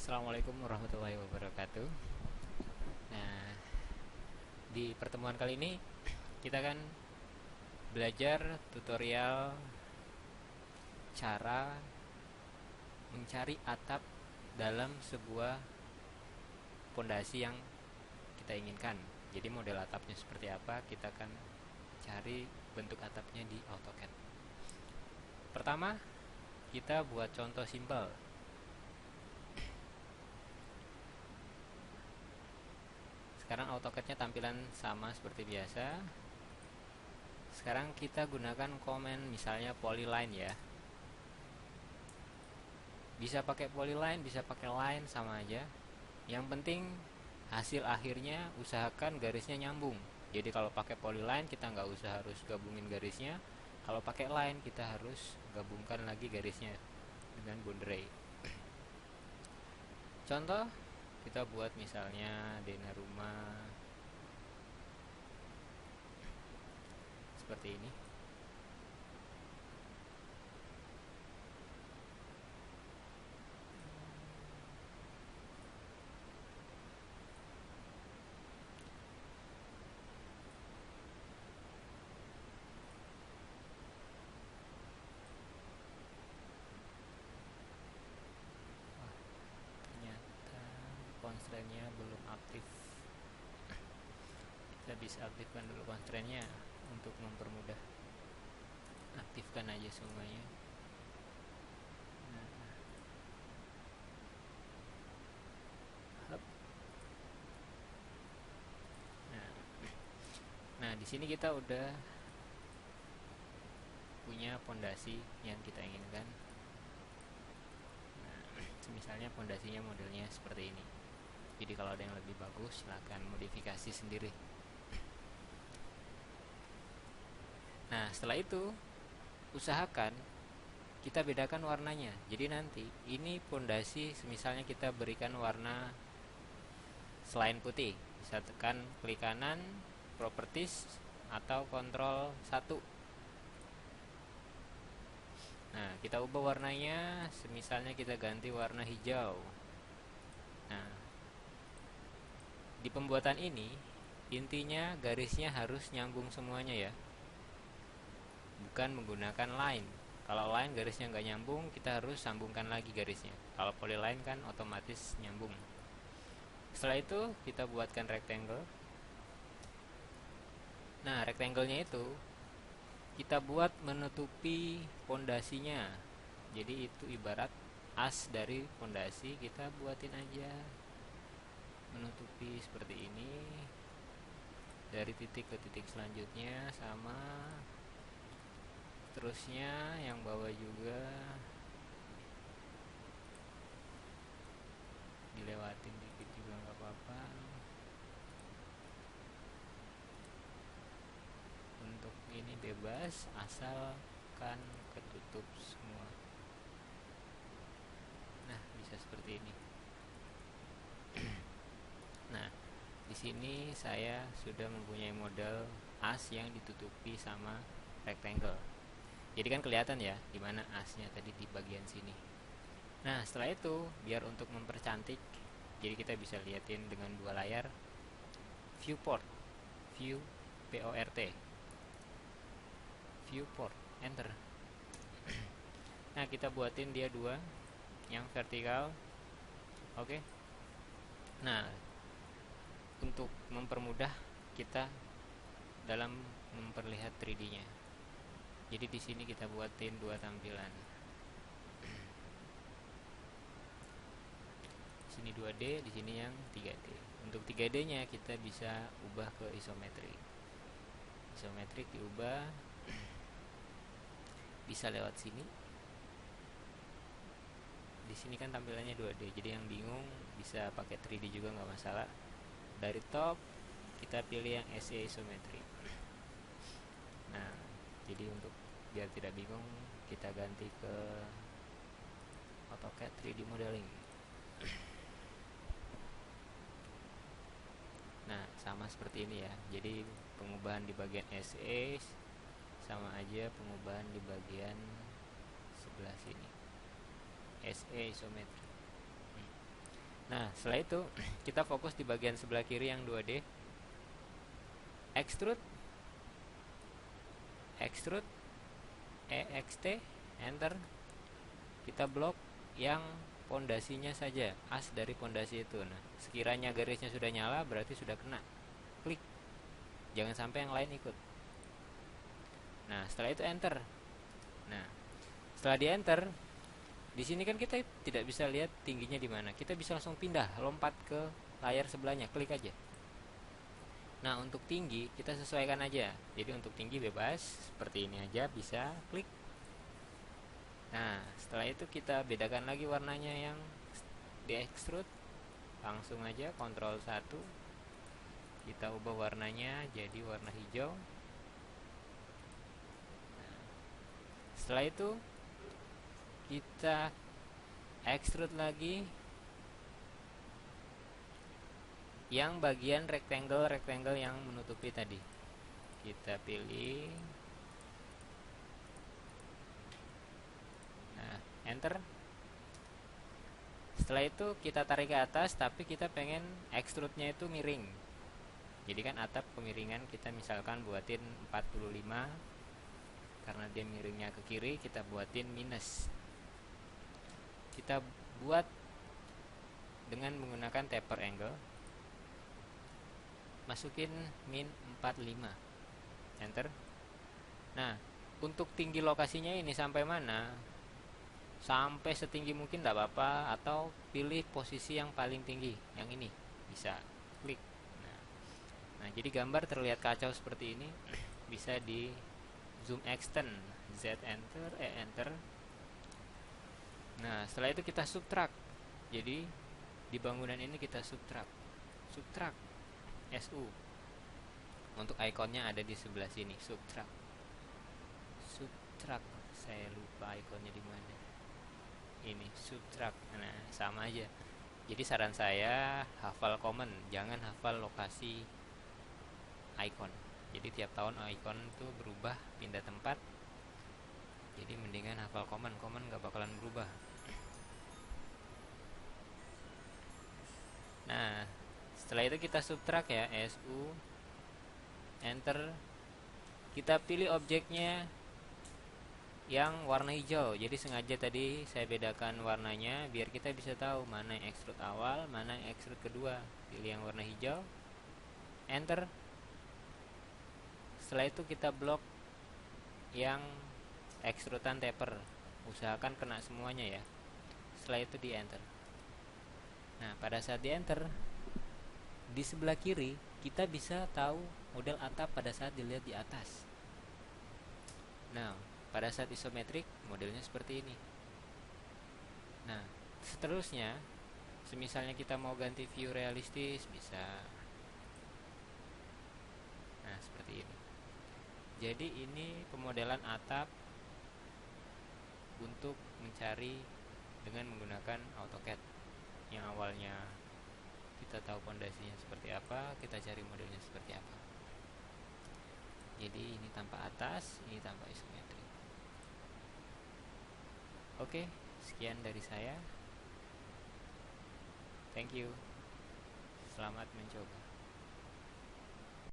Assalamualaikum warahmatullahi wabarakatuh. Nah, di pertemuan kali ini kita kan belajar tutorial cara mencari atap dalam sebuah pondasi yang kita inginkan. Jadi model atapnya seperti apa, kita akan cari bentuk atapnya di AutoCAD. Pertama, kita buat contoh simpel. Sekarang AutoCAD-nya tampilan sama seperti biasa. Sekarang kita gunakan komen misalnya polyline ya. Bisa pakai polyline, bisa pakai line, sama aja. Yang penting hasil akhirnya usahakan garisnya nyambung. Jadi kalau pakai polyline kita nggak usah harus gabungin garisnya. Kalau pakai line kita harus gabungkan lagi garisnya dengan boundary. Contoh, kita buat misalnya denah rumah seperti ini. Ternyata constraint-nya belum aktif. Kita bisa aktifkan dulu constraint-nya untuk mempermudah. Aktifkan aja semuanya. Nah, nah di sini kita udah punya pondasi yang kita inginkan. Nah, misalnya pondasinya modelnya seperti ini. Jadi kalau ada yang lebih bagus silahkan modifikasi sendiri. Nah, setelah itu usahakan kita bedakan warnanya. Jadi nanti ini pondasi misalnya kita berikan warna selain putih, bisa tekan klik kanan properties atau kontrol 1. Nah, kita ubah warnanya, misalnya kita ganti warna hijau. Nah, di pembuatan ini intinya garisnya harus nyambung semuanya ya, bukan menggunakan line. Kalau line garisnya nggak nyambung, kita harus sambungkan lagi garisnya. Kalau polyline kan otomatis nyambung. Setelah itu kita buatkan rectangle. Nah, rectangle-nya itu kita buat menutupi pondasinya. Jadi itu ibarat as dari pondasi, kita buatin aja menutupi seperti ini. Dari titik ke titik selanjutnya sama, terusnya yang bawah juga dilewatin dikit juga nggak apa-apa. Untuk ini bebas asalkan ketutup semua. Nah, bisa seperti ini. Nah, di sini saya sudah mempunyai model as yang ditutupi sama rectangle. Jadi kan kelihatan ya di mana asnya tadi di bagian sini. Nah, setelah itu biar untuk mempercantik, jadi kita bisa liatin dengan dua layar. Viewport, view PORT, viewport, enter. Nah, kita buatin dia dua, yang vertikal. Oke. Nah, untuk mempermudah kita dalam memperlihat 3D-nya. Jadi di sini kita buatin dua tampilan. Di sini 2D, di sini yang 3D. Untuk 3D-nya kita bisa ubah ke isometrik. Isometrik diubah bisa lewat sini. Di sini kan tampilannya 2D, jadi yang bingung bisa pakai 3D juga nggak masalah. Dari top kita pilih yang SE isometrik. Nah, jadi untuk biar tidak bingung kita ganti ke AutoCAD 3D modeling. Nah, sama seperti ini ya. Jadi pengubahan di bagian SE sama aja pengubahan di bagian sebelah sini. SE isometri. Nah, setelah itu kita fokus di bagian sebelah kiri yang 2D. Extrude, extrude, EXT, enter. Kita blok yang pondasinya saja, as dari pondasi itu. Nah, sekiranya garisnya sudah nyala berarti sudah kena. Klik. Jangan sampai yang lain ikut. Nah, setelah itu enter. Nah, setelah di enter, di sini kan kita tidak bisa lihat tingginya di mana. Kita bisa langsung pindah, lompat ke layar sebelahnya, klik aja. Nah, untuk tinggi kita sesuaikan aja. Jadi untuk tinggi bebas, seperti ini aja bisa, klik. Nah, setelah itu kita bedakan lagi warnanya yang di extrude. Langsung aja Ctrl 1. Kita ubah warnanya jadi warna hijau. Setelah itu kita extrude lagi yang bagian rectangle yang menutupi tadi. Kita pilih. Nah, enter. Setelah itu kita tarik ke atas, tapi kita pengen extrude-nya itu miring. Jadi kan atap kemiringan kita misalkan buatin 45, karena dia miringnya ke kiri, kita buatin minus. Kita buat dengan menggunakan taper angle. Masukin min 45, enter. Nah, untuk tinggi lokasinya ini sampai mana? Sampai setinggi mungkin tidak apa-apa, atau pilih posisi yang paling tinggi, yang ini bisa, klik. Nah, jadi gambar terlihat kacau seperti ini. Bisa di zoom extend, Z enter, E enter. Nah, setelah itu kita subtract. Jadi di bangunan ini kita subtract, SU. Untuk ikonnya ada di sebelah sini, subtract. Saya lupa ikonnya di mana. Ini subtract. Nah, sama aja. Jadi saran saya hafal command, jangan hafal lokasi icon. Jadi tiap tahun icon itu berubah, pindah tempat. Jadi mendingan hafal command nggak bakalan berubah. Nah, setelah itu kita subtract ya, SU, enter. Kita pilih objeknya yang warna hijau. Jadi sengaja tadi saya bedakan warnanya biar kita bisa tahu mana yang extrude awal, mana yang extrude kedua. Pilih yang warna hijau, enter. Setelah itu kita blok yang extrudan taper. Usahakan kena semuanya ya. Setelah itu di enter. Nah, pada saat di enter, di sebelah kiri kita bisa tahu model atap pada saat dilihat di atas. Nah, pada saat isometrik modelnya seperti ini. Nah, seterusnya semisalnya kita mau ganti view realistis bisa. Nah, seperti ini. Jadi ini pemodelan atap untuk mencari dengan menggunakan AutoCAD. Yang awalnya kita tahu pondasinya seperti apa, kita cari modelnya seperti apa. Jadi ini tanpa atas, ini tanpa isometrik. Oke, sekian dari saya. Thank you. Selamat mencoba.